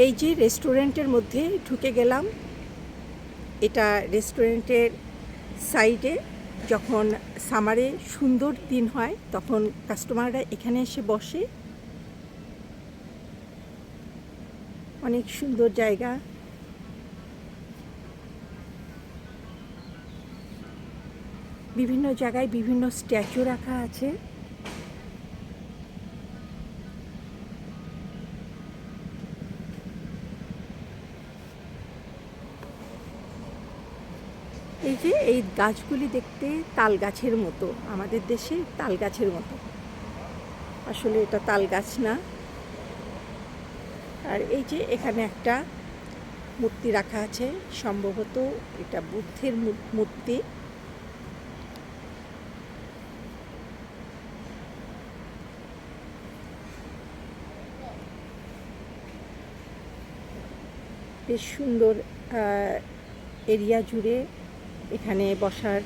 এই যে রেস্টুরেন্টের মধ্যে ঢুকে গেলাম, এটা রেস্টুরেন্টের সাইডে যখন সামারে সুন্দর দিন হয় তখন কাস্টমাররা এখানে এসে বসে। অনেক সুন্দর জায়গা। বিভিন্ন জায়গায় বিভিন্ন স্ট্যাচু রাখা আছে। এই যে এই গাছগুলি দেখতে তাল গাছের মতো, আমাদের দেশে তাল গাছের মতো, আসলে এটা তাল গাছ না। আর এই যে এখানে একটা মূর্তি রাখা আছে, সম্ভবত এটা বুদ্ধের মূর্তি। বেশ সুন্দর এরিয়া জুড়ে এখানে বসার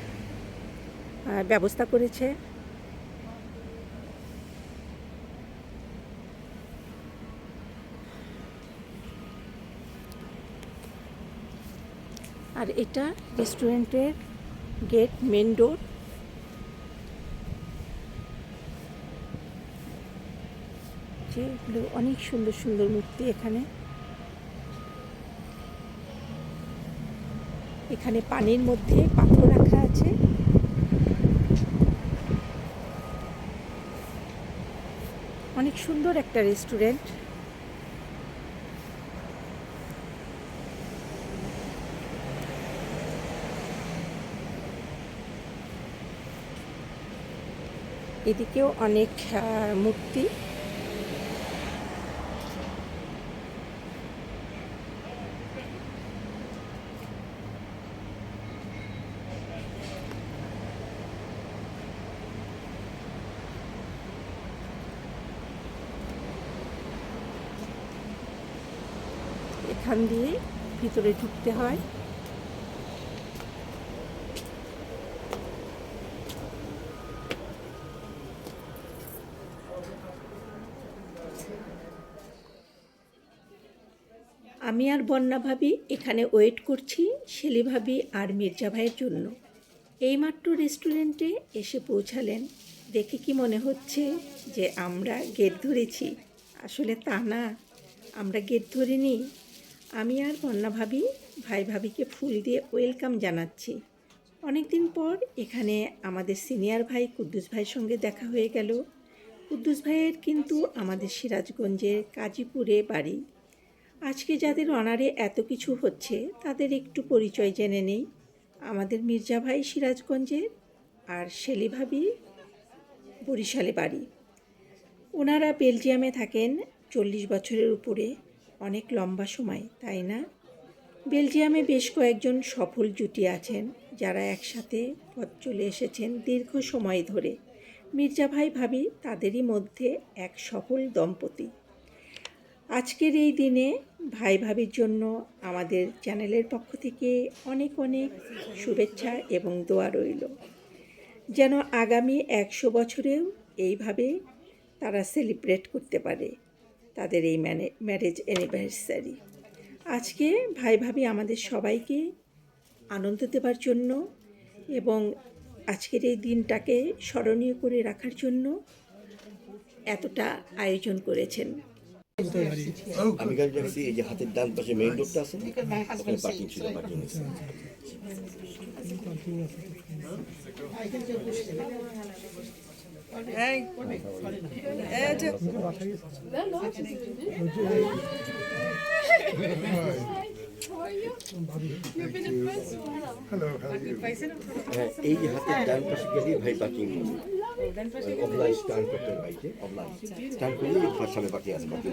ব্যবস্থা করেছে। আর এটা রেস্টুরেন্টের গেট, মেন ডোর। যেগুলো অনেক সুন্দর সুন্দর মূর্তি এখানে। এখানে পানির মধ্যে পাথর রাখা আছে। অনেক সুন্দর একটা রেস্টুরেন্ট। এদিকেও অনেক মূর্তি। এখান দিয়ে ভিতরে ঢুকতে হয়। আমি আর বন্যা ভাবি এখানে ওয়েট করছি শেলি ভাবি আর মির্জা ভাইয়ের জন্য। এইমাত্র রেস্টুরেন্টে এসে পৌঁছালেন। দেখে কি মনে হচ্ছে যে আমরা গেট ধরেছি? আসলে তা না, আমরা গেট ধরিনি। আমি আর বন্যা ভাবি ভাই ভাবিকে ফুল দিয়ে ওয়েলকাম জানাচ্ছি। অনেক দিন পর এখানে আমাদের সিনিয়র ভাই কুদ্দুস ভাইয়ের সঙ্গে দেখা হয়ে গেল। কুদ্দুস ভাইয়ের কিন্তু আমাদের সিরাজগঞ্জের কাজীপুরে বাড়ি। আজকে যাদের অনারে এত কিছু হচ্ছে তাদের একটু পরিচয় জেনে নেই। আমাদের মির্জা ভাই সিরাজগঞ্জের, আর শেলি ভাবি বরিশালে বাড়ি। ওনারা বেলজিয়ামে থাকেন 40 বছরের উপরে, অনেক লম্বা সময়, তাই না? বেলজিয়ামে বেশ কয়েকজন সফল জুটি আছেন যারা একসাথে পথ চলে এসেছেন দীর্ঘ সময় ধরে। মির্জা ভাই ভাবি তাদেরই মধ্যে এক সফল দম্পতি। আজকের এই দিনে ভাই ভাবির জন্য আমাদের চ্যানেলের পক্ষ থেকে অনেক অনেক শুভেচ্ছা এবং দোয়া রইল, যেন আগামী 100 বছরেও এইভাবে তারা সেলিব্রেট করতে পারে তাদের এই ম্যারেজ অ্যানিভার্সারি। আজকে ভাই ভাবি আমাদের সবাইকে আনন্দ দেবার জন্য এবং আজকের এই দিনটাকে স্মরণীয় করে রাখার জন্য এতটা আয়োজন করেছেন। আমি গাড়ি দেখছি এই যে হাতের ডান পাশে মেইন রোডটা আছে, ওখানে পার্কিং ছিল, পার্কিং আছে। এই যে হাতের ডান পাশে গেলে ভাই পার্কিং অফলাইন স্টান্ড করতে বাইকে, অফলাইন স্টান্ড করলে সামনে পার্কিং আছে, পার্কিং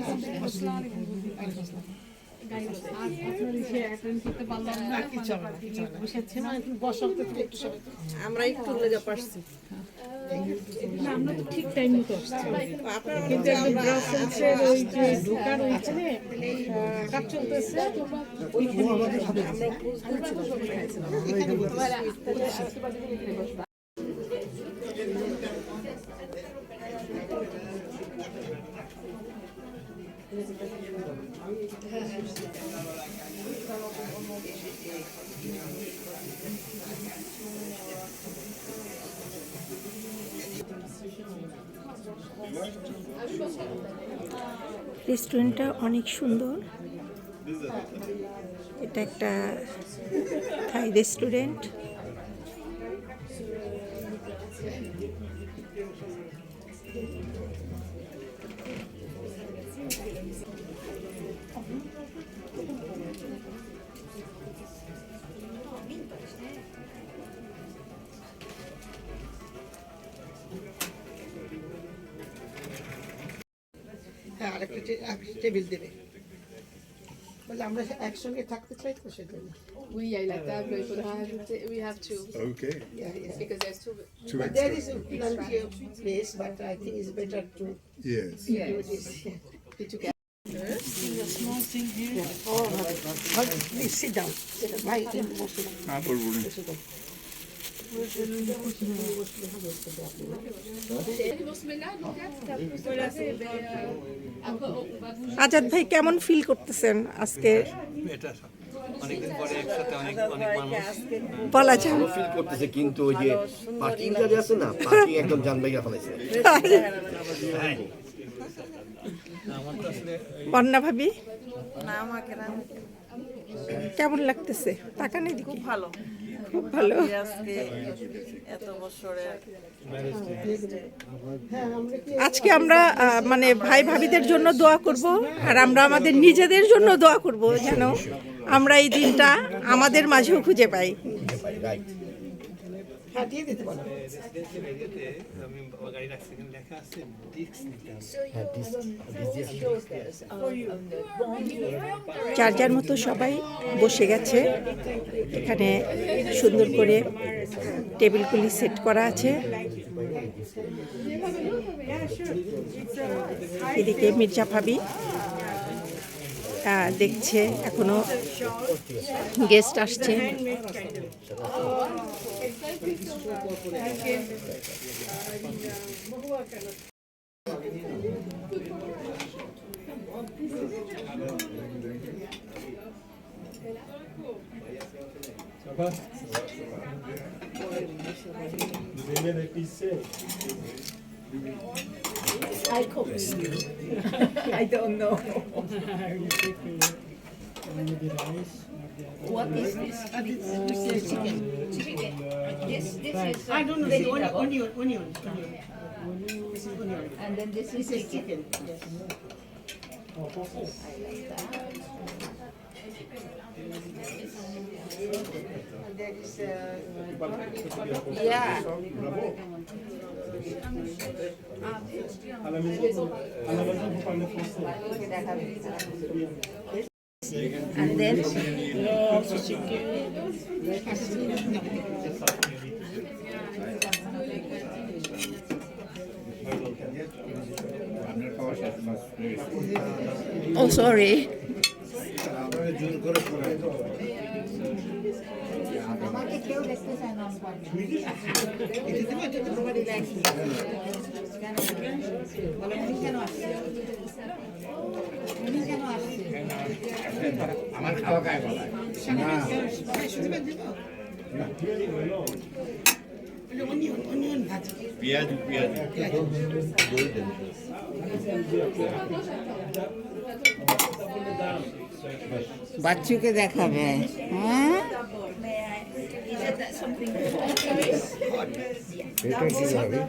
আমরা একটু লেগে পারছি, আমরা তো ঠিক টাইম মতো আসছি, কিন্তু একদম ব্রাসেলসের ওই যে ঢোকার ওইখানে কাজ চলতেছে। রেস্টুরেন্টটা অনেক সুন্দর। এটা একটা থাই রেস্টুরেন্ট। হ্যাঁ, আরেকটা টেবিল দেবে বলে আমরা একসঙ্গে থাকতে চাই তো সেজন্য। Oui, il y a la table, il faudra ajouter. We have two Okay. Yeah, yeah. because there's two. Two But there extra. is plenty of place, but I think it's better to Yes. do this. The two cats. Please sit down. ভাই বসে দাও, হ্যাঁ বলবো না। বসে দাও। আজাদ ভাই কেমন ফিল করতেছেন আজকে? অনেকদিন পরে একসাথে অনেক মানুষ বলা যায় ভালো ফিল করতেছে, কিন্তু ওই যে পার্কিং যে আছে না, পার্কিং একদম জান ভাইয়া ফেলাইছে। আমার তো আসলে বন্যা ভাবি কেমন লাগতেছে? তাকানি দিকে। ভালো খুব ভালো। আজকে এত বছরের আজকে আমরা মানে ভাই ভাবিদের জন্য দোয়া করব, আর আমরা আমাদের নিজেদের জন্য দোয়া করব যেন আমরা এই দিনটা আমাদের মাঝেও খুঁজে পাই। রাইট। হ্যাঁ, দিয়ে দিতে পারো। রেসিডেন্সিয়াল এরিয়াতে আমি গাড়ি রাখছি, এখানে লেখা আছে ডিস্ক নিতে হবে। যার যার মতো সবাই বসে গেছে। এখানে সুন্দর করে টেবিলগুলি সেট করা আছে। এদিকে মির্জা ভাবি দেখছে, এখনো গেস্ট আসছে। I don't know. What is this? This is chicken. This is I don't know, onion. This is onion. and then this is This is chicken. Yes. And there is yeah. And then Oh, sorry. আমার খাওয়া খায় বলা onion ভাজি। পেঁয়াজ বাচ্চুকে দেখাবে, হ্যাঁ? এটা কি হবে?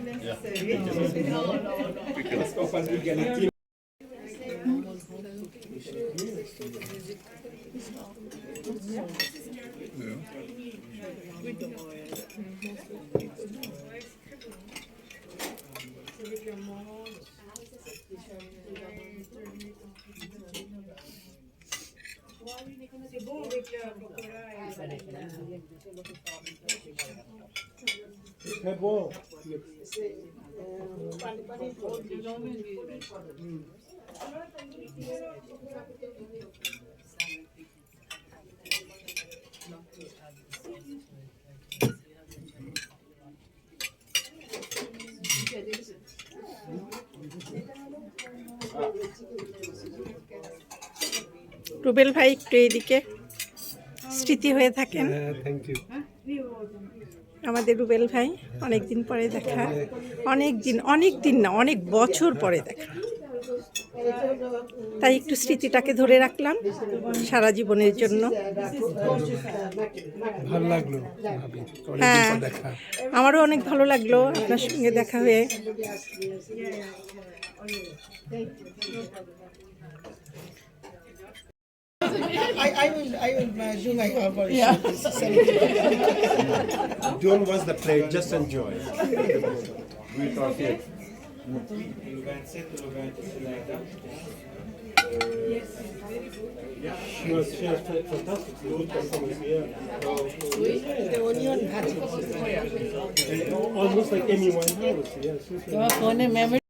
রুবেল ভাই একটু এইদিকে, স্মৃতি হয়ে থাকেন থ্যাংক ইউ। আমাদের রুবেল ভাই। অনেক দিন পরে দেখা, অনেক দিন না, অনেক বছর পরে দেখা। তাই একটু স্মৃতিটাকে ধরে রাখলাম সারা জীবনের জন্য। ভালো লাগলো ভাবি, অনেকদিন হ্যাঁ, পর দেখা। আমারও অনেক ভালো লাগলো আপনার সঙ্গে দেখা হয়ে। I will do my operation. Don't waste the plate, just enjoy. We talk here. She was fantastic. The good performance, yeah. The onion bhaji. Almost like Amy Winehouse, yeah.